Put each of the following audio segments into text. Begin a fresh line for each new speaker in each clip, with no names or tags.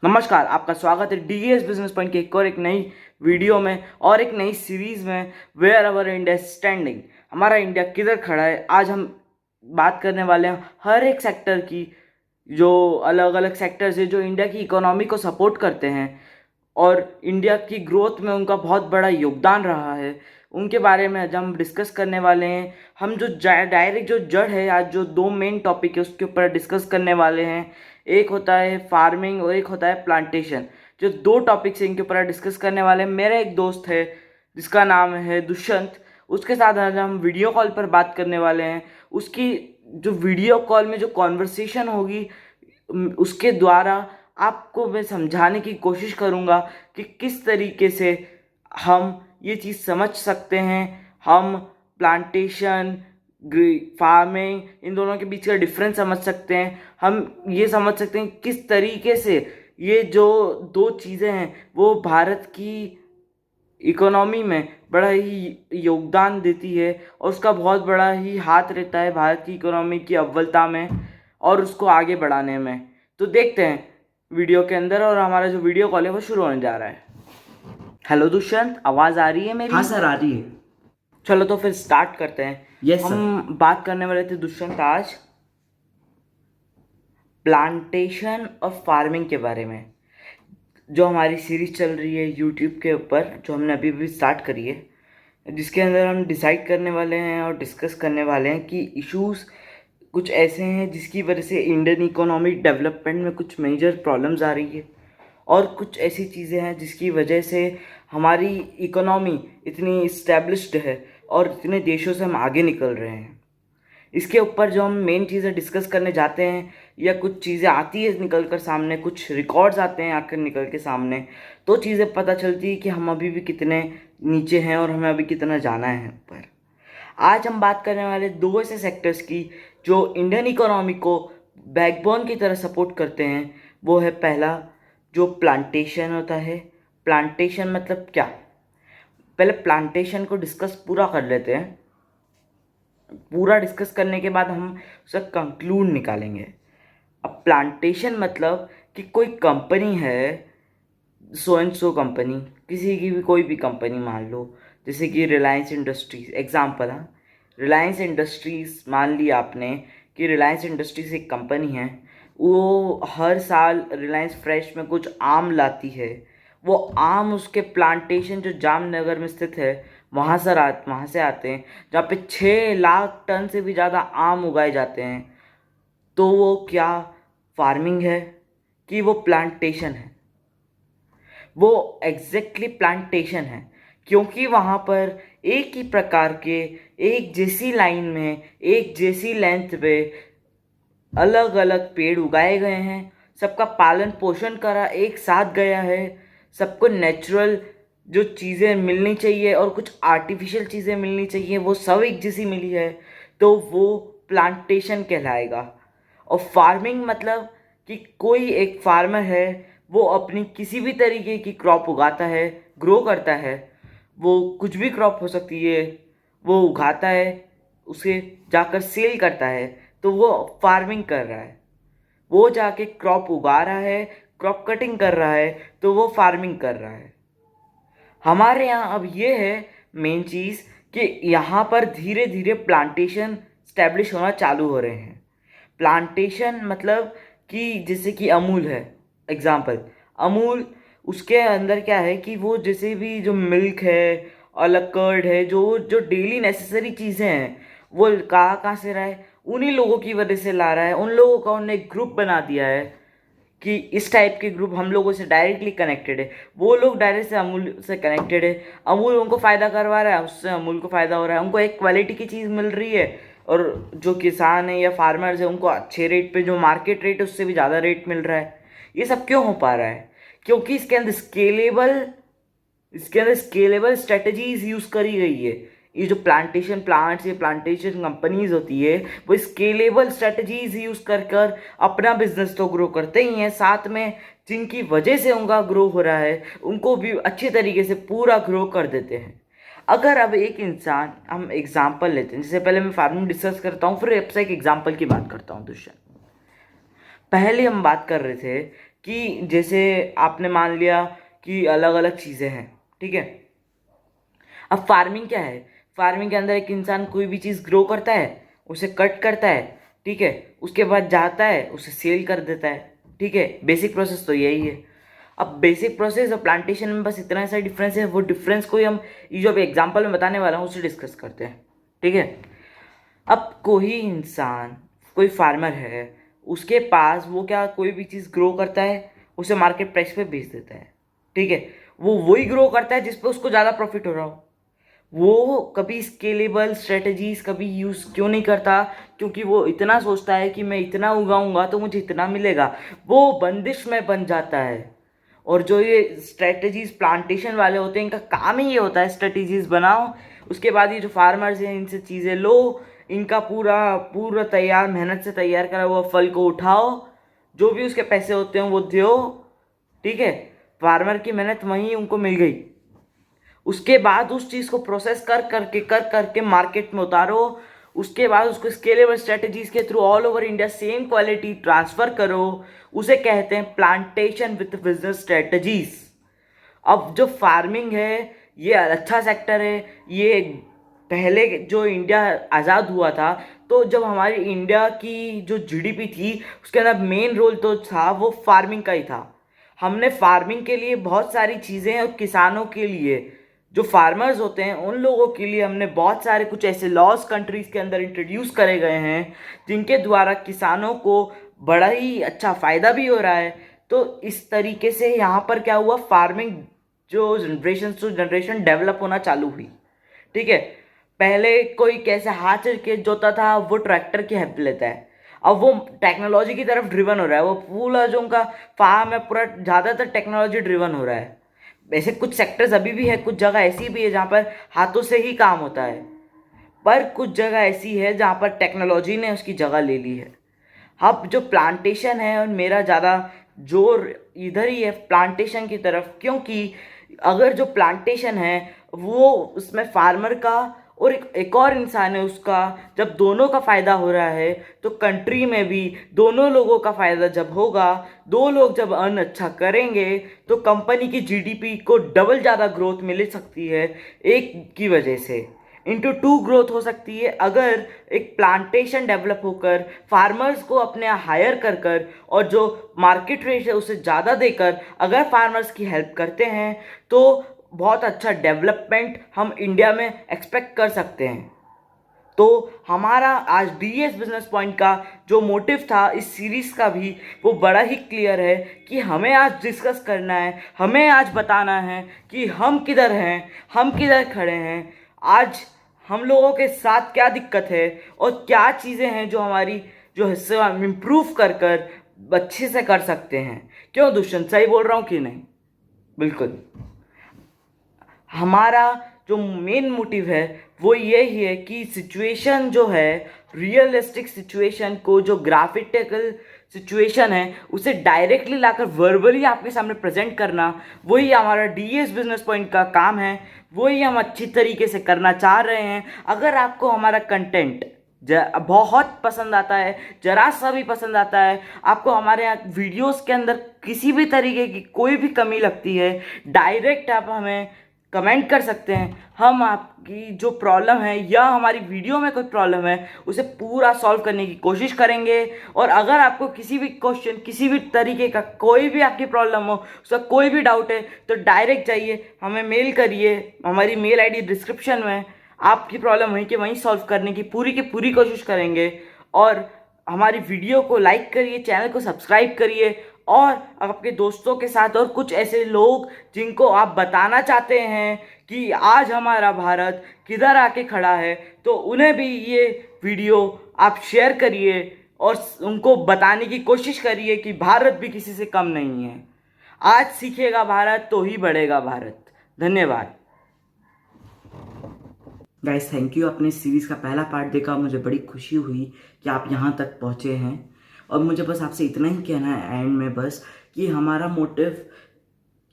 नमस्कार, आपका स्वागत है डीएस बिजनेस पॉइंट के एक नई वीडियो में और एक नई सीरीज़ में वेयर अवर इंडिया स्टैंडिंग। हमारा इंडिया किधर खड़ा है, आज हम बात करने वाले हैं हर एक सेक्टर की। जो अलग अलग सेक्टर्स है जो इंडिया की इकोनॉमी को सपोर्ट करते हैं और इंडिया की ग्रोथ में उनका बहुत बड़ा योगदान रहा है, उनके बारे में आज हम डिस्कस करने वाले हैं। हम जो डायरेक्ट जो जड़ है, आज जो दो मेन टॉपिक है उसके ऊपर डिस्कस करने वाले हैं। एक होता है फार्मिंग और एक होता है प्लांटेशन। जो दो टॉपिक्स हैं इनके ऊपर डिस्कस करने वाले हैं। मेरा एक दोस्त है जिसका नाम है दुष्यंत, उसके साथ आज हम वीडियो कॉल पर बात करने वाले हैं। उसकी जो वीडियो कॉल में जो कॉन्वर्सेशन होगी उसके द्वारा आपको मैं समझाने की कोशिश करूँगा कि किस तरीके से हम ये चीज़ समझ सकते हैं। हम प्लांटेशन, फार्मिंग, इन दोनों के बीच का डिफरेंस समझ सकते हैं। हम ये समझ सकते हैं किस तरीके से ये जो दो चीज़ें हैं वो भारत की इकोनॉमी में बड़ा ही योगदान देती है और उसका बहुत बड़ा ही हाथ रहता है भारत की इकोनॉमी की अव्वलता में और उसको आगे बढ़ाने में। तो देखते हैं वीडियो के अंदर, और हमारा जो वीडियो कॉल है वो शुरू होने जा रहा है। हेलो दुष्यंत, आवाज़ आ रही है मेरी?
हाँ सर, आ रही है।
चलो तो फिर स्टार्ट करते हैं।
Yes sir.
हम बात करने वाले थे दुष्यंत आज प्लांटेशन और फार्मिंग के बारे में। जो हमारी सीरीज चल रही है यूट्यूब के ऊपर, जो हमने अभी भी स्टार्ट करी है, जिसके अंदर हम डिसाइड करने वाले हैं और डिस्कस करने वाले हैं कि इश्यूज़ कुछ ऐसे हैं जिसकी वजह से इंडियन इकोनॉमिक डेवलपमेंट में कुछ मेजर प्रॉब्लम्स आ रही है, और कुछ ऐसी चीज़ें हैं जिसकी वजह से हमारी इकोनॉमी इतनी इस्टेब्लिश्ड है और इतने देशों से हम आगे निकल रहे हैं। इसके ऊपर जो हम मेन चीज़ें डिस्कस करने जाते हैं या कुछ चीज़ें आती है निकल कर सामने, कुछ रिकॉर्ड्स आते हैं आकर निकल के सामने, तो चीज़ें पता चलती है कि हम अभी भी कितने नीचे हैं और हमें अभी कितना जाना है ऊपर। आज हम बात करने वाले दो ऐसे सेक्टर्स की जो इंडियन इकोनॉमी को बैकबोन की तरह सपोर्ट करते हैं। वो है पहला, जो प्लांटेशन होता है। प्लांटेशन मतलब क्या? पहले प्लांटेशन को डिस्कस पूरा कर लेते हैं। पूरा डिस्कस करने के बाद हम उसका कंक्लूड निकालेंगे। अब प्लांटेशन मतलब कि कोई कंपनी है, सो एंड सो कंपनी, किसी की भी कोई भी कंपनी मान लो, जैसे कि रिलायंस इंडस्ट्रीज एग्जांपल। हाँ, रिलायंस इंडस्ट्रीज़ मान लिया आपने कि रिलायंस इंडस्ट्रीज एक कंपनी है। वो हर साल रिलायंस फ्रेश में कुछ आम लाती है। वो आम उसके प्लांटेशन जो जामनगर में स्थित है वहाँ से आते हैं, जहाँ पे 6 लाख टन से भी ज़्यादा आम उगाए जाते हैं। तो वो क्या फार्मिंग है कि वो प्लांटेशन है? वो एग्जैक्टली प्लांटेशन है, क्योंकि वहाँ पर एक ही प्रकार के, एक जैसी लाइन में, एक जैसी लेंथ पे अलग अलग पेड़ उगाए गए हैं। सबका पालन पोषण करा एक साथ गया है। सबको नेचुरल जो चीज़ें मिलनी चाहिए और कुछ आर्टिफिशियल चीज़ें मिलनी चाहिए वो सब एक जैसी मिली है, तो वो प्लांटेशन कहलाएगा। और फार्मिंग मतलब कि कोई एक फार्मर है, वो अपनी किसी भी तरीके की क्रॉप उगाता है, ग्रो करता है। वो कुछ भी क्रॉप हो सकती है, वो उगाता है, उसे जाकर सेल करता है, तो वो फार्मिंग कर रहा है। वो जाके क्रॉप उगा रहा है, क्रॉप कटिंग कर रहा है, तो वो फार्मिंग कर रहा है। हमारे यहाँ अब ये है मेन चीज़ कि यहाँ पर धीरे धीरे प्लांटेशन स्टैब्लिश होना चालू हो रहे हैं। प्लांटेशन मतलब कि जैसे कि अमूल है एग्जाम्पल। अमूल, उसके अंदर क्या है कि वो जैसे भी जो मिल्क है और कर्ड है, जो जो डेली नेसेसरी चीज़ें हैं, वो कहाँ कहाँ से रहा है? उन्हीं लोगों की वजह से ला रहा है। उन लोगों का उन्होंने एक ग्रुप बना दिया है कि इस टाइप के ग्रुप हम लोगों से डायरेक्टली कनेक्टेड है। वो लोग डायरेक्ट से अमूल से कनेक्टेड है। अमूल उनको फ़ायदा करवा रहा है, उससे अमूल को फ़ायदा हो रहा है, उनको एक क्वालिटी की चीज़ मिल रही है। और जो किसान है या फार्मर्स है उनको अच्छे रेट पे, जो मार्केट रेट है उससे भी ज़्यादा रेट मिल रहा है। ये सब क्यों हो पा रहा है? क्योंकि इसके अंदर स्केलेबल स्ट्रेटजीज यूज़ करी गई है। ये जो प्लांटेशन प्लांट्स या प्लांटेशन कंपनीज होती है, वो स्केलेबल स्ट्रेटजीज यूज़ कर कर अपना बिजनेस तो ग्रो करते ही हैं, साथ में जिनकी वजह से उनका ग्रो हो रहा है उनको भी अच्छे तरीके से पूरा ग्रो कर देते हैं। अगर अब एक इंसान, हम एग्जाम्पल लेते हैं, जैसे पहले मैं फार्मिंग डिस्कस करता हूँ फिर आपसे एक एग्जाम्पल की बात करता हूँ दुष्यंत। पहले हम बात कर रहे थे कि जैसे आपने मान लिया कि अलग अलग चीज़ें हैं, ठीक है। अब फार्मिंग क्या है? फार्मिंग के अंदर एक इंसान कोई भी चीज़ ग्रो करता है, उसे कट करता है, ठीक है, उसके बाद जाता है उसे सेल कर देता है, ठीक है। बेसिक प्रोसेस तो यही है। अब बेसिक प्रोसेस और प्लांटेशन में बस इतना सा डिफरेंस है। वो डिफरेंस को ही हम ये जो एग्जाम्पल में बताने वाला हूँ उसे डिस्कस करते हैं, ठीक है। अब कोई इंसान, कोई फार्मर है, उसके पास वो क्या कोई भी चीज़ ग्रो करता है, उसे मार्केट प्राइस पे बेच देता है, ठीक है। वो वही ग्रो करता है जिस पे उसको ज़्यादा प्रॉफिट हो रहा हो। वो कभी स्केलेबल स्ट्रेटजीज कभी यूज़ क्यों नहीं करता? क्योंकि वो इतना सोचता है कि मैं इतना उगाऊंगा तो मुझे इतना मिलेगा। वो बंदिश में बन जाता है। और जो ये स्ट्रेटजीज प्लांटेशन वाले होते हैं, इनका काम ही ये होता है स्ट्रेटजीज बनाओ, उसके बाद ये जो फार्मर्स हैं इनसे चीज़ें लो, इनका पूरा पूरा तैयार मेहनत से तैयार करा हुआ फल को उठाओ, जो भी उसके पैसे होते हैं वो दो, ठीक है। फार्मर की मेहनत वहीं उनको मिल गई। उसके बाद उस चीज़ को प्रोसेस कर करके मार्केट में उतारो। उसके बाद उसको स्केलेबल स्ट्रेटजीज के through all over India same quality transfer करो। उसे कहते हैं प्लांटेशन विथ बिजनेस स्ट्रेटजीज। अब जो फार्मिंग है ये अच्छा सेक्टर है। ये पहले जो इंडिया आज़ाद हुआ था, तो जब हमारी इंडिया की जो जीडीपी थी उसके अंदर मेन रोल तो था वो फार्मिंग का ही था। हमने फार्मिंग के लिए बहुत सारी चीज़ें, और किसानों के लिए, जो फार्मर्स होते हैं उन लोगों के लिए हमने बहुत सारे कुछ ऐसे लॉज कंट्रीज़ के अंदर इंट्रोड्यूस करे गए हैं जिनके द्वारा किसानों को बड़ा ही अच्छा फ़ायदा भी हो रहा है। तो इस तरीके से यहाँ पर क्या हुआ, फार्मिंग जो जनरेशन टू जनरेशन डेवलप होना चालू हुई, ठीक है। पहले कोई कैसे हाथ के जोता था, वो ट्रैक्टर की हेल्प लेता है। अब वो टेक्नोलॉजी की तरफ ड्रिवन हो रहा है। वो पूरा जो उनका फार्म है पूरा ज़्यादातर टेक्नोलॉजी ड्रिवन हो रहा है। वैसे कुछ सेक्टर्स अभी भी है, कुछ जगह ऐसी भी है जहाँ पर हाथों से ही काम होता है, पर कुछ जगह ऐसी है जहाँ पर टेक्नोलॉजी ने उसकी जगह ले ली है। अब जो प्लांटेशन है, और मेरा ज़्यादा जोर इधर ही है प्लांटेशन की तरफ, क्योंकि अगर जो प्लांटेशन है वो उसमें फार्मर का और एक और इंसान है उसका, जब दोनों का फ़ायदा हो रहा है तो कंट्री में भी दोनों लोगों का फ़ायदा जब होगा, दो लोग जब अर्न अच्छा करेंगे तो कंपनी की जीडीपी को डबल ज़्यादा ग्रोथ मिल सकती है एक की वजह से। इंटू टू ग्रोथ हो सकती है अगर एक प्लांटेशन डेवलप होकर फार्मर्स को अपने हायर कर कर, और जो मार्केट रेट है उसे ज़्यादा देकर अगर फार्मर्स की हेल्प करते हैं तो बहुत अच्छा डेवलपमेंट हम इंडिया में एक्सपेक्ट कर सकते हैं। तो हमारा आज डीएस बिजनेस पॉइंट का जो मोटिव था इस सीरीज़ का भी वो बड़ा ही क्लियर है कि हमें आज डिस्कस करना है, हमें आज बताना है कि हम किधर हैं, हम किधर खड़े हैं, आज हम लोगों के साथ क्या दिक्कत है, और क्या चीज़ें हैं जो हमारी जो हिस्से हम इम्प्रूव कर कर अच्छे से कर सकते हैं। क्यों दुष्यंत, सही बोल रहा हूँ कि नहीं? बिल्कुल। हमारा जो मेन मोटिव है वो ये ही है कि सिचुएशन जो है, रियलिस्टिक सिचुएशन को, जो ग्राफिकल सिचुएशन है उसे डायरेक्टली लाकर वर्बली आपके सामने प्रेजेंट करना, वही हमारा डीएस बिजनेस पॉइंट का काम है। वही हम अच्छी तरीके से करना चाह रहे हैं। अगर आपको हमारा कंटेंट बहुत पसंद आता है, जरा सा भी पसंद आता है, आपको हमारे यहाँ वीडियोस के अंदर किसी भी तरीके की कोई भी कमी लगती है, डायरेक्ट आप हमें कमेंट कर सकते हैं। हम आपकी जो प्रॉब्लम है या हमारी वीडियो में कोई प्रॉब्लम है उसे पूरा सॉल्व करने की कोशिश करेंगे। और अगर आपको किसी भी क्वेश्चन, किसी भी तरीके का कोई भी आपकी प्रॉब्लम हो, उसका कोई भी डाउट है, तो डायरेक्ट जाइए हमें मेल करिए। हमारी मेल आईडी डिस्क्रिप्शन में, आपकी प्रॉब्लम वहीं के वहीं सॉल्व करने की पूरी कोशिश करेंगे। और हमारी वीडियो को लाइक करिए, चैनल को सब्सक्राइब करिए, और आपके दोस्तों के साथ और कुछ ऐसे लोग जिनको आप बताना चाहते हैं कि आज हमारा भारत किधर आके खड़ा है, तो उन्हें भी ये वीडियो आप शेयर करिए और उनको बताने की कोशिश करिए कि भारत भी किसी से कम नहीं है। आज सीखेगा भारत तो ही बढ़ेगा भारत। धन्यवाद गाइस, थैंक यू। अपने सीरीज़ का पहला पार्ट देखा, मुझे बड़ी खुशी हुई कि आप यहाँ तक पहुँचे हैं। और मुझे बस आपसे इतना ही कहना है एंड में, बस कि हमारा मोटिव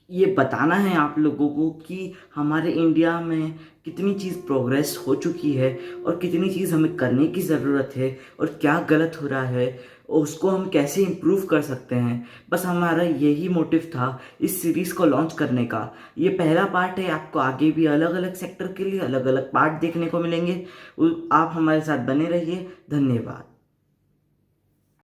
ये बताना है आप लोगों को कि हमारे इंडिया में कितनी चीज़ प्रोग्रेस हो चुकी है और कितनी चीज़ हमें करने की ज़रूरत है और क्या गलत हो रहा है और उसको हम कैसे इम्प्रूव कर सकते हैं। बस हमारा यही मोटिव था इस सीरीज़ को लॉन्च करने का। ये पहला पार्ट है, आपको आगे भी अलग अलग सेक्टर के लिए अलग अलग पार्ट देखने को मिलेंगे। आप हमारे साथ बने रहिए। धन्यवाद।